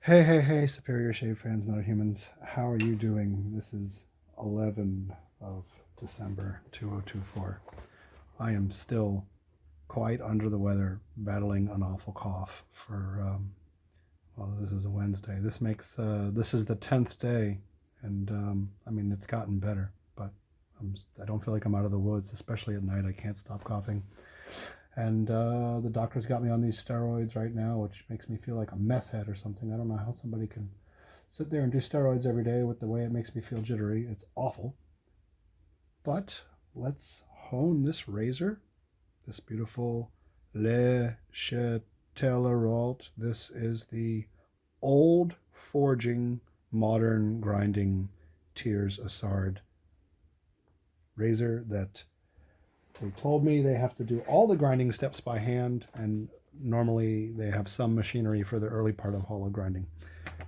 Hey, Superior Shave fans, not humans. How are you doing? This is 11 of December 2024. I am still quite under the weather, battling an awful cough well, this is a Wednesday. This is the 10th day, and I mean, it's gotten better, but I don't feel like I'm out of the woods, especially at night. I can't stop coughing. And the doctor's got me on these steroids right now, which makes me feel like a meth head or something. I don't know how somebody can sit there and do steroids every day with the way it makes me feel jittery. It's awful. But let's hone this razor, this beautiful Le Chatellerault. This is the old forging, modern grinding Thiers Issard razor that they told me they have to do all the grinding steps by hand, and normally they have some machinery for the early part of hollow grinding.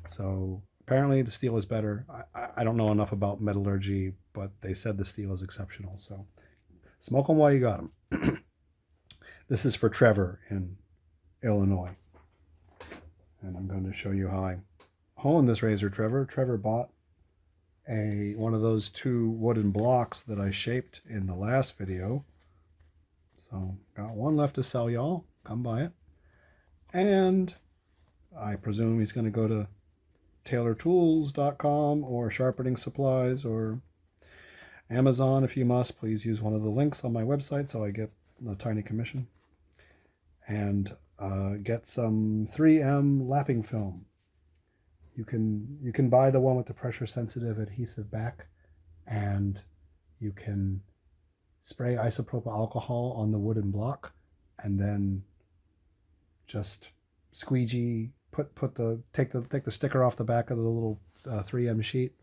So apparently the steel is better. I don't know enough about metallurgy, but they said the steel is exceptional. So smoke them while you got them. This is for Trevor in Illinois. And I'm going to show you how I hone this razor, Trevor. Trevor bought one of those two wooden blocks that I shaped in the last video. So got one left to sell, y'all. Come buy it. And I presume he's going to go to tailortools.com or sharpening supplies or Amazon. If you must, please use one of the links on my website so I get a tiny commission. And get some 3M lapping film. You can buy the one with the pressure sensitive adhesive back, and you can spray isopropyl alcohol on the wooden block, and then just squeegee take the sticker off the back of the little 3M sheet,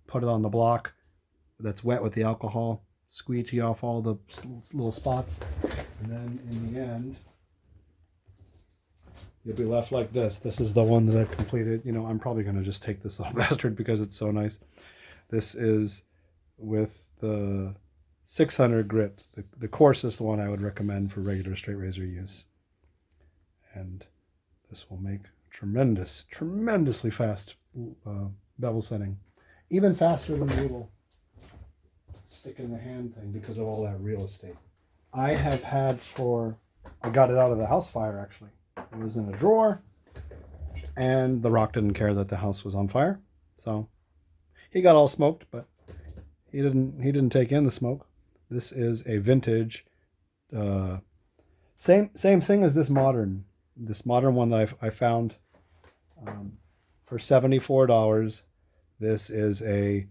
put it on the block that's wet with the alcohol, squeegee off all the little spots, and then in the end you'll be left like this. This is the one that I've completed. You know, I'm probably going to just take this little bastard because it's so nice. This is with the 600 grit, the coarsest one I would recommend for regular straight razor use. And this will make tremendously fast bevel setting. Even faster than the little stick in the hand thing because of all that real estate. I got it out of the house fire actually. It was in a drawer, and the rock didn't care that the house was on fire, so he got all smoked, but he didn't take in the smoke. This is a vintage, same thing as this modern one that I found for $74. This is a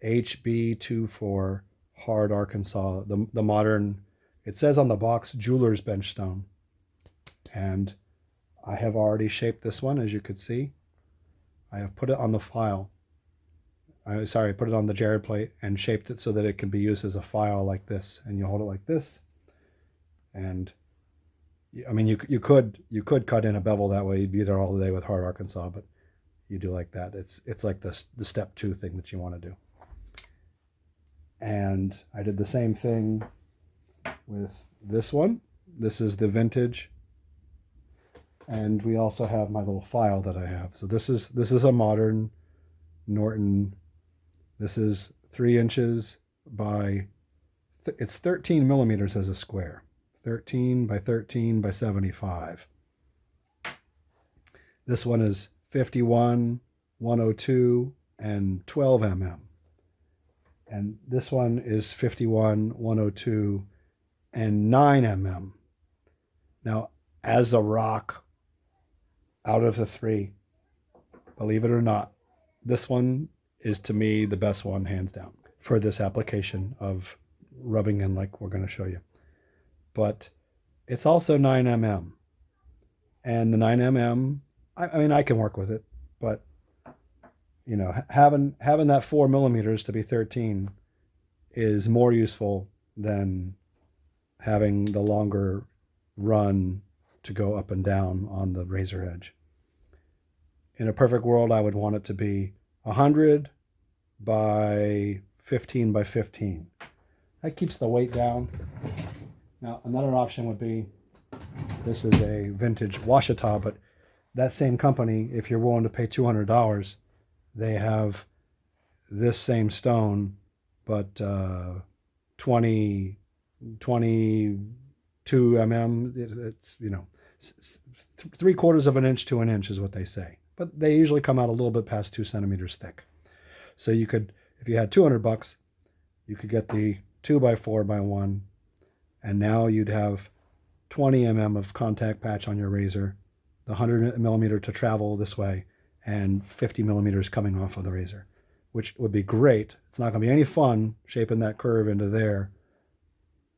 HB24 hard Arkansas, the modern. It says on the box jeweler's bench stone, and I have already shaped this one, as you could see. I have put it on the file. Put it on the Jared plate and shaped it so that it can be used as a file like this. And you hold it like this. And I mean, you could cut in a bevel that way. You'd be there all day with hard Arkansas, but you do like that. It's like the step 2 thing that you want to do. And I did the same thing with this one. This is the vintage. And we also have my little file that I have. So this is a modern Norton. This is 3 inches by, it's 13 millimeters as a square. 13 by 13 by 75. This one is 51, 102, and 12 mm. And this one is 51, 102, and 9 mm. Now, as a rock, out of the 3, believe it or not, this one is to me the best one, hands down, for this application of rubbing in like we're going to show you. But it's also 9 mm. And the 9 mm, I mean, I can work with it, but you know, having that 4 millimeters to be 13 is more useful than having the longer run to go up and down on the razor edge. In a perfect world, I would want it to be 100 by 15 by 15. That keeps the weight down. Now, another option would be, this is a vintage Washita, but that same company, if you're willing to pay $200, they have this same stone, but 20, 22 mm. It's, you know, 3/4 of an inch to an inch is what they say. But they usually come out a little bit past 2 centimeters thick. So you could, if you had $200, you could get the 2x4x1, and now you'd have 20 mm of contact patch on your razor, the 100 millimeter to travel this way, and 50 millimeters coming off of the razor, which would be great. It's not going to be any fun shaping that curve into there,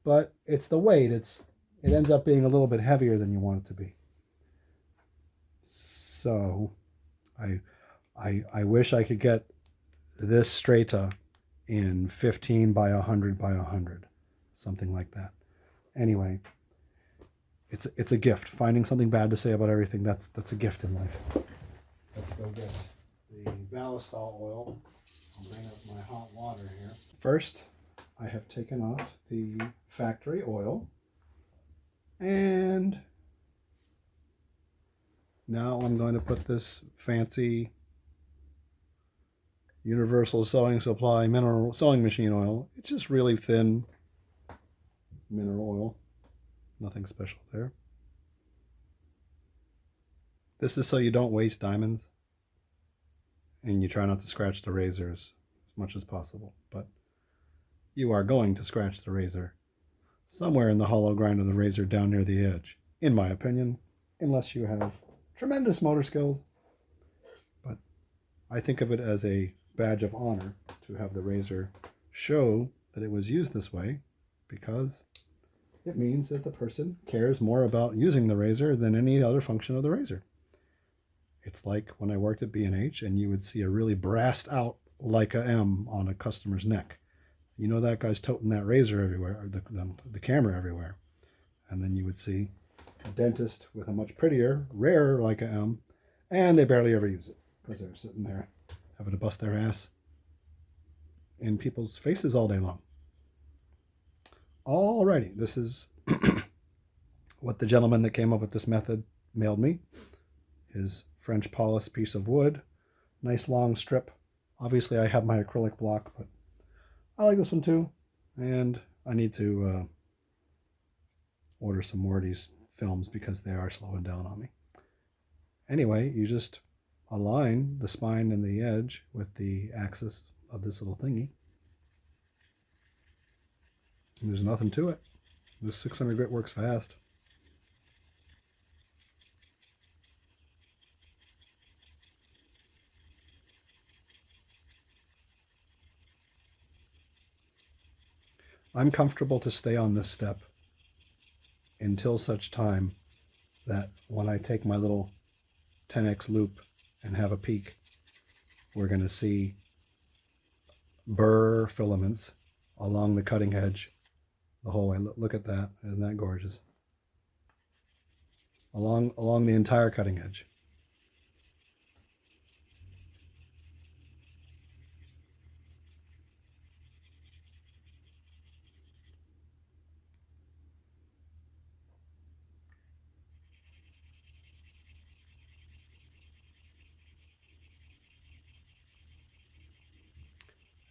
but it's the weight. It ends up being a little bit heavier than you want it to be. So I wish I could get this straighta in 15 by 100 by 100, something like that. Anyway, it's a gift. Finding something bad to say about everything, that's a gift in life. Let's go get the Ballistol oil. I'll bring up my hot water here. First, I have taken off the factory oil, and now I'm going to put this fancy Universal Sewing Supply mineral sewing machine oil. It's just really thin mineral oil. Nothing special there. This is so you don't waste diamonds, and you try not to scratch the razors as much as possible. But you are going to scratch the razor somewhere in the hollow grind of the razor down near the edge, in my opinion, unless you have tremendous motor skills. But I think of it as a badge of honor to have the razor show that it was used this way, because it means that the person cares more about using the razor than any other function of the razor. It's like when I worked at B&H and you would see a really brassed out Leica M on a customer's neck. You know that guy's toting that razor everywhere, or the camera everywhere. And then you would see a dentist with a much prettier, rarer Leica M, and they barely ever use it because they're sitting there having to bust their ass in people's faces all day long. Alrighty, this is what the gentleman that came up with this method mailed me. His French Paulus piece of wood, nice long strip. Obviously I have my acrylic block, but I like this one too, and I need to order some more of these films because they are slowing down on me. Anyway, you just align the spine and the edge with the axis of this little thingy. And there's nothing to it. This 600 grit works fast. I'm comfortable to stay on this step until such time that when I take my little 10x loop and have a peek, we're going to see Burr filaments along the cutting edge the whole way. Look at that. Isn't that gorgeous? Along the entire cutting edge.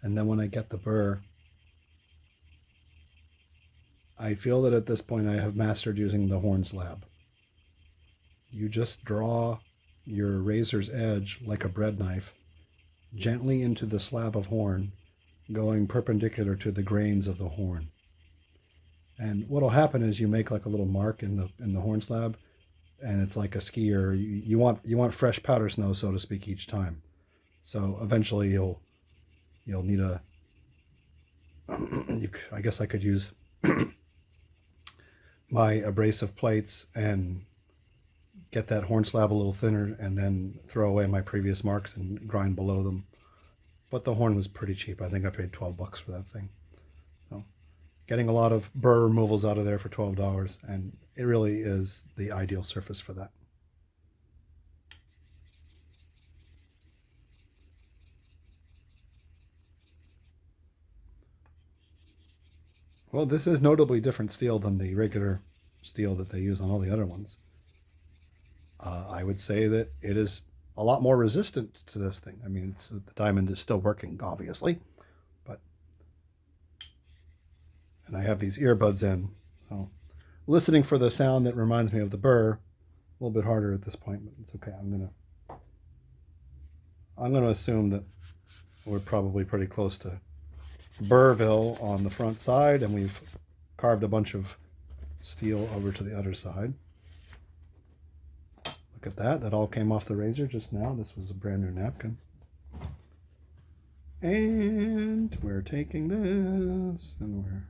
And then when I get the burr, I feel that at this point I have mastered using the horn slab. You just draw your razor's edge like a bread knife gently into the slab of horn, going perpendicular to the grains of the horn. And what'll happen is you make like a little mark in the horn slab, and it's like a skier. You want fresh powder snow, so to speak, each time. So eventually you'll need a, I guess I could use my abrasive plates and get that horn slab a little thinner and then throw away my previous marks and grind below them. But the horn was pretty cheap. I think I paid $12 for that thing. So getting a lot of burr removals out of there for $12, and it really is the ideal surface for that. Well, this is notably different steel than the regular steel that they use on all the other ones. I would say that it is a lot more resistant to this thing. I mean, the diamond is still working, obviously, but, and I have these earbuds in, so listening for the sound that reminds me of the Burr, a little bit harder at this point, but it's okay. I'm gonna assume that we're probably pretty close to Burrville on the front side, and we've carved a bunch of steel over to the other side. Look at that. That all came off the razor just now. This was a brand new napkin. And we're taking this, and we're...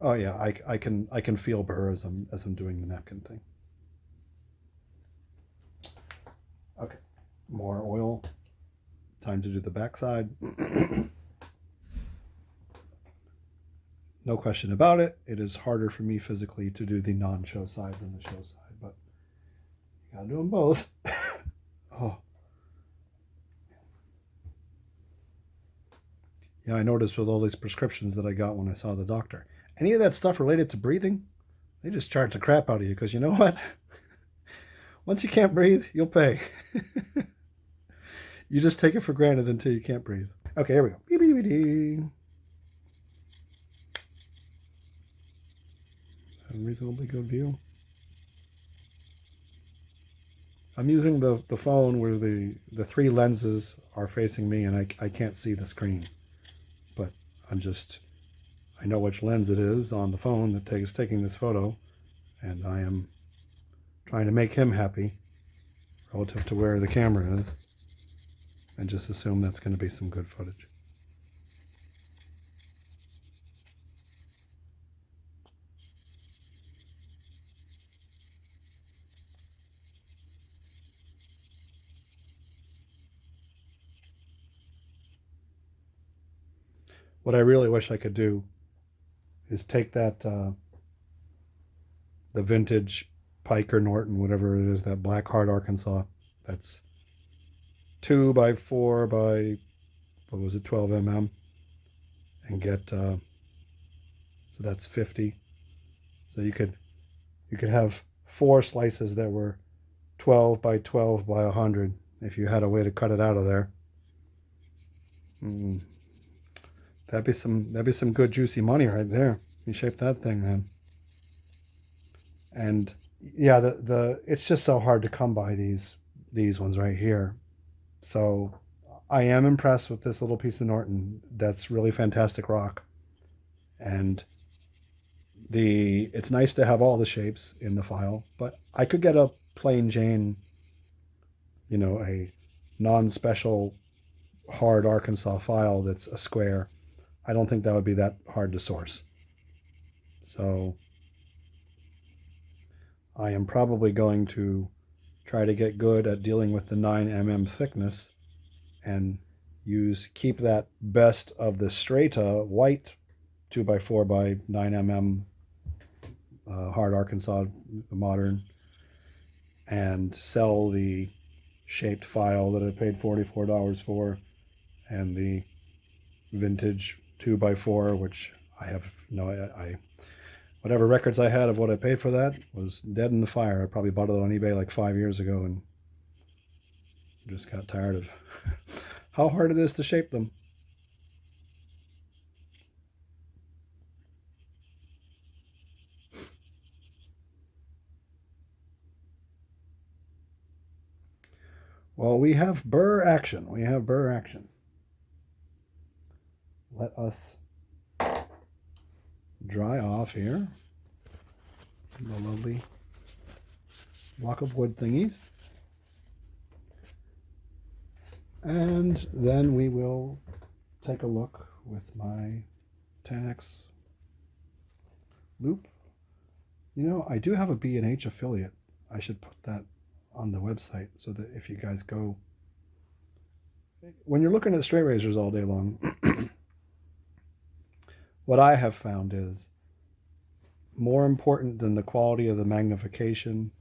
Oh yeah, I can feel Burr as I'm doing the napkin thing. Okay, more oil. Time to do the backside. No question about it. It is harder for me physically to do the non-show side than the show side, but you gotta do them both. Oh. Yeah, I noticed with all these prescriptions that I got when I saw the doctor. Any of that stuff related to breathing, they just charge the crap out of you, because you know what? Once you can't breathe, you'll pay. You just take it for granted until you can't breathe. Okay, here we go. Beep. A reasonably good view. I'm using the phone where the three lenses are facing me, and I can't see the screen. But I know which lens it is on the phone that is taking this photo, and I am trying to make him happy relative to where the camera is, and just assume that's going to be some good footage. What I really wish I could do is take that, the vintage Pike or Norton, whatever it is, that black hard Arkansas, that's 2 by 4 by, what was it, 12 mm, and get, so that's 50. So you could have 4 slices that were 12 by 12 by 100 if you had a way to cut it out of there. That'd be some good juicy money right there. You shape that thing, man. And yeah, it's just so hard to come by these ones right here. So I am impressed with this little piece of Norton. That's really fantastic rock. And it's nice to have all the shapes in the file, but I could get a plain Jane, you know, a non-special hard Arkansas file that's a square. I don't think that would be that hard to source. So I am probably going to try to get good at dealing with the 9 mm thickness and keep that best of the Strata white 2 by 4 by 9 mm hard Arkansas modern, and sell the shaped file that I paid $44 for, and the vintage 2 by 4, which I have whatever records I had of what I paid for that was dead in the fire. I probably bought it on eBay like 5 years ago and just got tired of how hard it is to shape them. Well, we have Burr action. Let us dry off here the lovely block of wood thingies. And then we will take a look with my 10X loop. You know, I do have a B&H affiliate. I should put that on the website so that if you guys go, when you're looking at straight razors all day long, what I have found is more important than the quality of the magnification,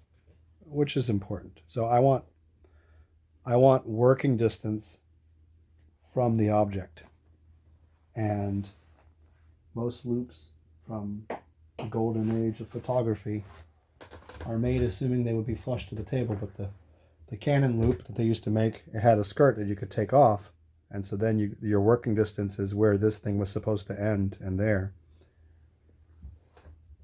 which is important. So I want working distance from the object, and most loops from the golden age of photography are made assuming they would be flush to the table, but the cannon loop that they used to make, it had a skirt that you could take off, and so then your working distance is where this thing was supposed to end, and there.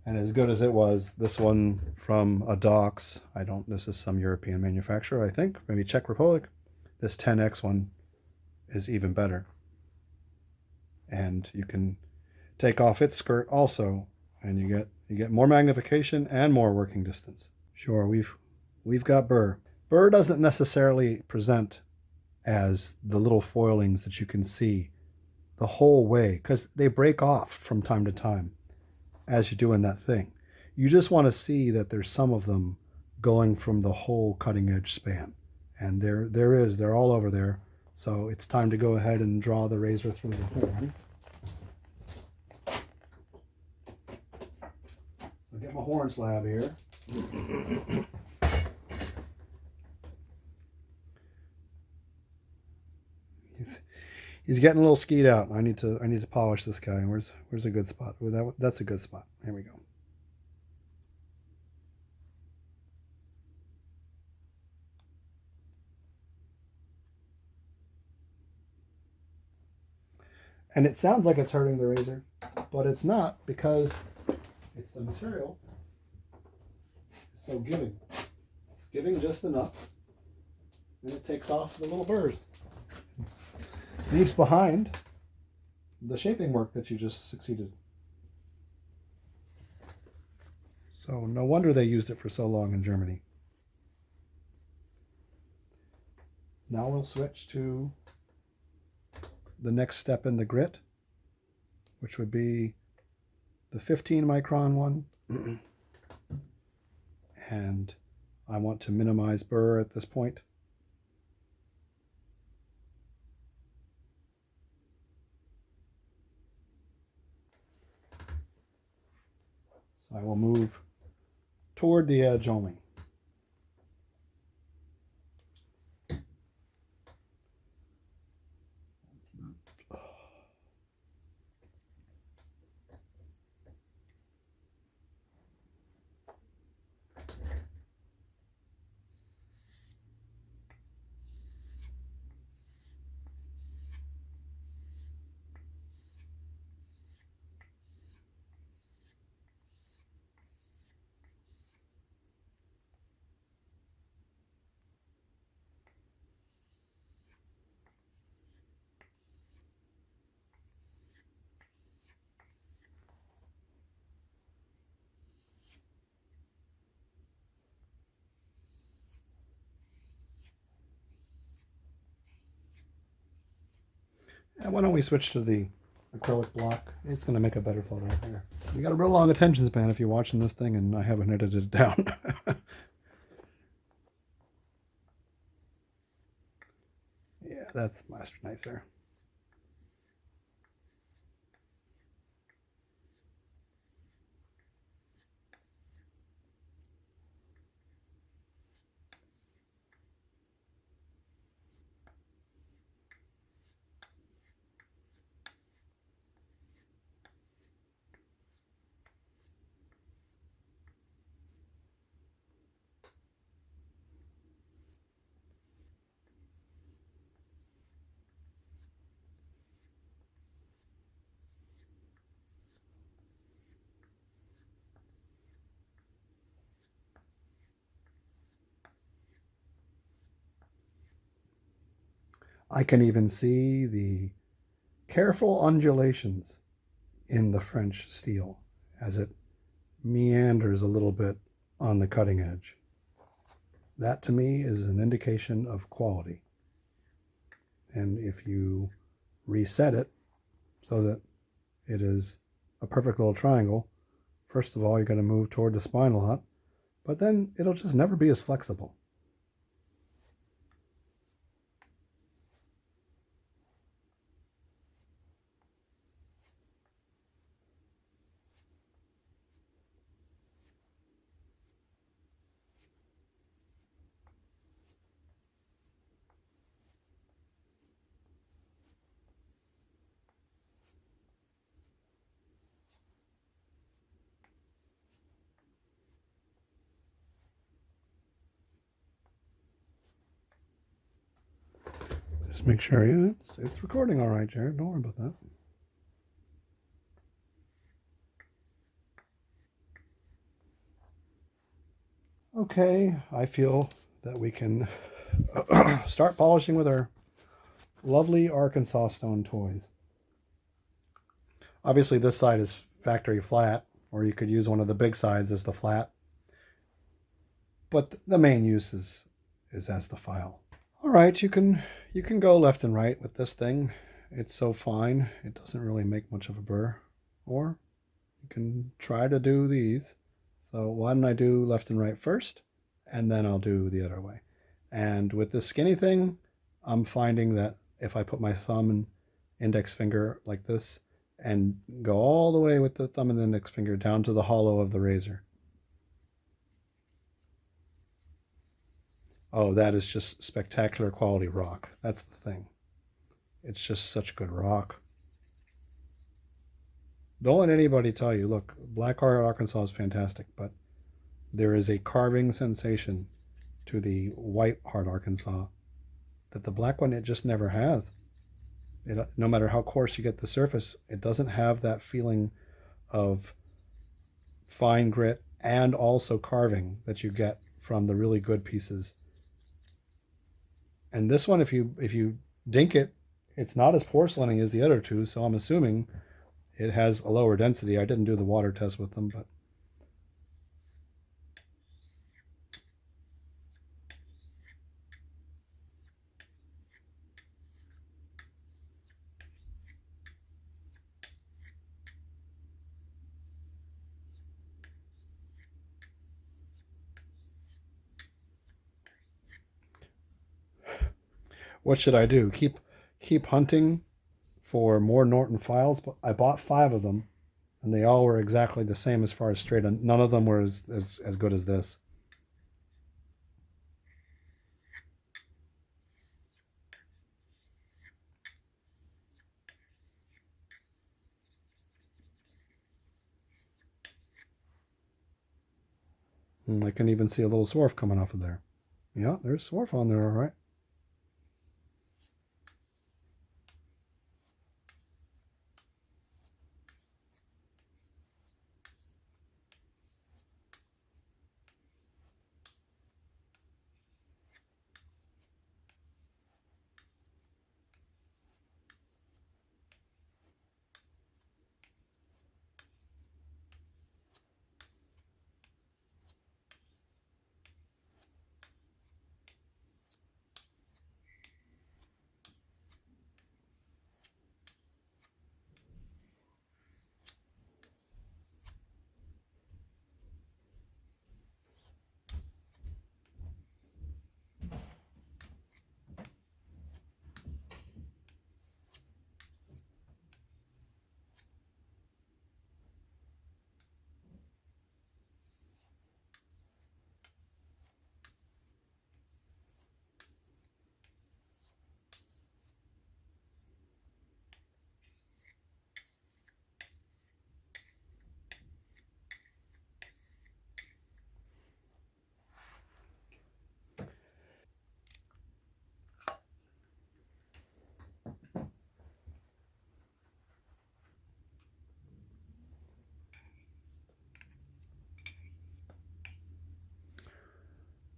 And as good as it was, this one from a Docks, this is some European manufacturer, I think, maybe Czech Republic. This 10X one is even better. And you can take off its skirt also, and you get more magnification and more working distance. Sure, we've got Burr. Burr doesn't necessarily present as the little foilings that you can see the whole way, because they break off from time to time as you're doing that thing. You just want to see that there's some of them going from the whole cutting edge span. And they're all over there. So it's time to go ahead and draw the razor through the horn. So get my horn slab here. He's getting a little skied out. I need to polish this guy. Where's a good spot? That's a good spot. Here we go. And it sounds like it's hurting the razor, but it's not, because it's the material. It's so giving. It's giving just enough, and it takes off the little burrs. Leaves behind the shaping work that you just succeeded. So no wonder they used it for so long in Germany. Now we'll switch to the next step in the grit, which would be the 15 micron one. And I want to minimize burr at this point. So I will move toward the edge only. And why don't we switch to the acrylic block? It's going to make a better photo here. You got a real long attention span if you're watching this thing and I haven't edited it down. Yeah, that's much nicer. I can even see the careful undulations in the French steel as it meanders a little bit on the cutting edge. That to me is an indication of quality. And if you reset it so that it is a perfect little triangle, first of all, you're going to move toward the spine a lot, but then it'll just never be as flexible. Just make sure, yeah, it's recording all right, Jared. Don't worry about that. Okay, I feel that we can start polishing with our lovely Arkansas stone toys. Obviously this side is factory flat, or you could use one of the big sides as the flat. But the main use is as the file. All right, you can go left and right with this thing. It's so fine, it doesn't really make much of a burr. Or you can try to do these. So why don't I do left and right first, and then I'll do the other way. And with this skinny thing, I'm finding that if I put my thumb and index finger like this and go all the way with the thumb and index finger down to the hollow of the razor. Oh, that is just spectacular quality rock. That's the thing. It's just such good rock. Don't let anybody tell you, look, black hard Arkansas is fantastic, but there is a carving sensation to the white hard Arkansas that the black one, it just never has. No matter how coarse you get the surface, it doesn't have that feeling of fine grit and also carving that you get from the really good pieces. And this one, if you dink it, it's not as porcelainy as the other two, so I'm assuming it has a lower density. I didn't do the water test with them, but what should I do? Keep hunting for more Norton files, but I bought 5 of them, and they all were exactly the same as far as straight, and none of them were as good as this. And I can even see a little swarf coming off of there. Yeah, there's swarf on there, all right.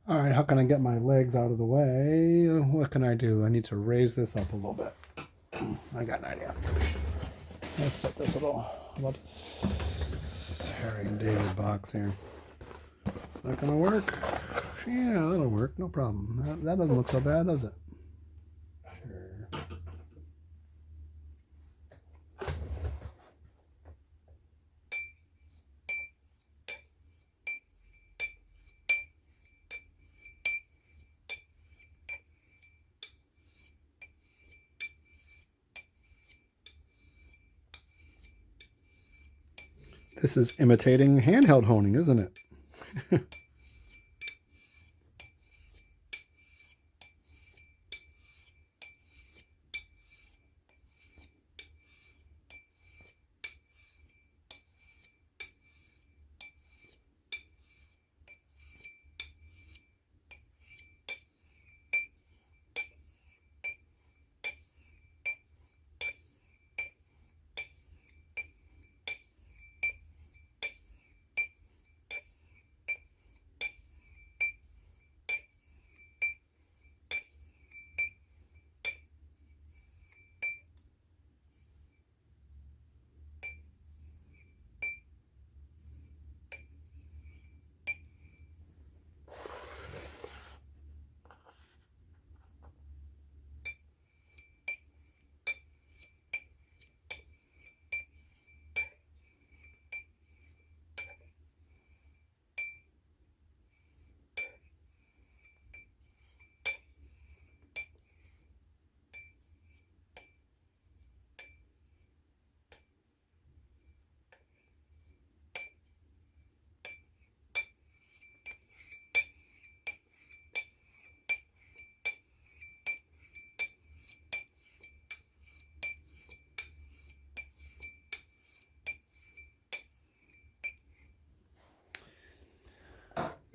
All right, how can I get my legs out of the way? What can I do? I need to raise this up a little bit. I got an idea. Let's put this little, about this Harry and David box here. That gonna work? Yeah, that'll work, no problem. That doesn't look so bad, does it? Sure. This is imitating handheld honing, isn't it?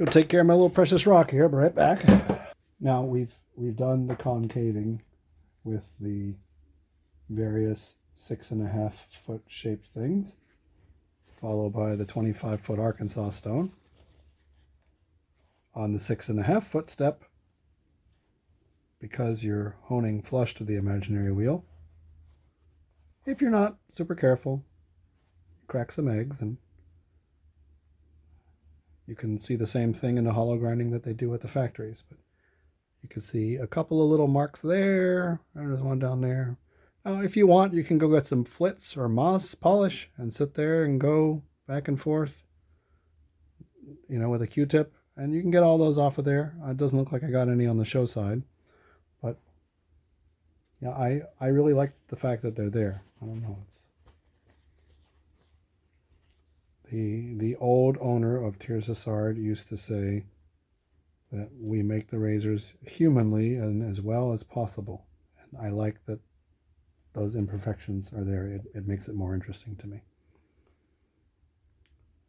Go take care of my little precious rock here. I'll be right back. Now we've done the concaving with the various 6.5 foot shaped things, followed by the 25-foot Arkansas stone. On the 6.5 foot step, because you're honing flush to the imaginary wheel, if you're not super careful, you crack some eggs, and you can see the same thing in the hollow grinding that they do at the factories. But you can see a couple of little marks there, and there's one down there. Now, if you want, you can go get some flitz or moss polish and sit there and go back and forth, you know, with a Q-tip, and you can get all those off of there. It doesn't look like I got any on the show side, but yeah, I really like the fact that they're there. I don't know. The old owner of Thiers Issard used to say that we make the razors humanly and as well as possible. And I like that those imperfections are there. It makes it more interesting to me.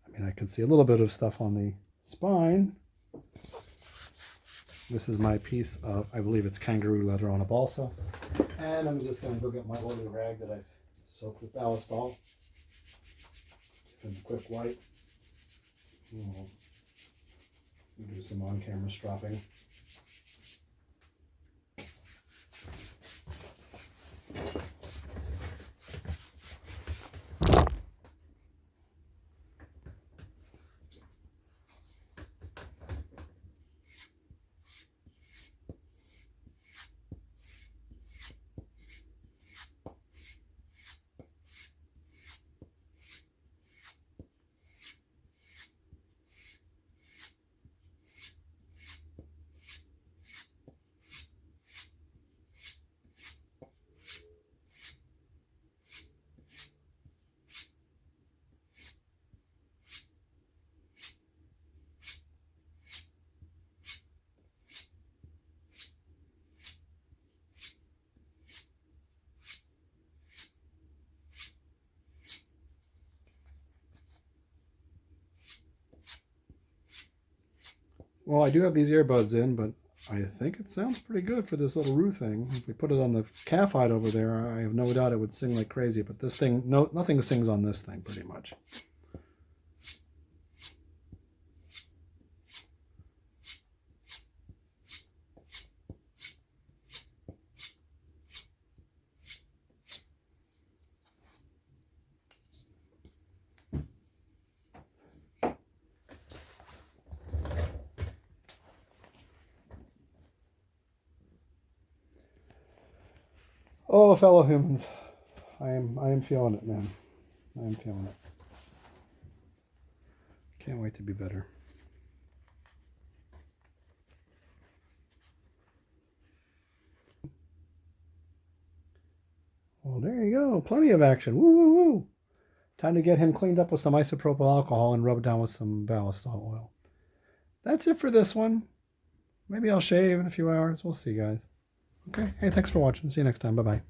I mean, I can see a little bit of stuff on the spine. This is my piece of, I believe it's kangaroo leather on a balsa. And I'm just going to go get my oily rag that I've soaked with ballistol. Give him a quick wipe. We'll do some on-camera stropping. Well, I do have these earbuds in, but I think it sounds pretty good for this little Roo thing. If we put it on the calf hide over there, I have no doubt it would sing like crazy. But this thing, nothing sings on this thing pretty much. Oh, fellow humans, I am feeling it, man. I am feeling it. Can't wait to be better. Well, there you go. Plenty of action. Woo, woo, woo. Time to get him cleaned up with some isopropyl alcohol and rubbed down with some ballistol oil. That's it for this one. Maybe I'll shave in a few hours. We'll see, guys. Okay. Hey, thanks for watching. See you next time. Bye-bye.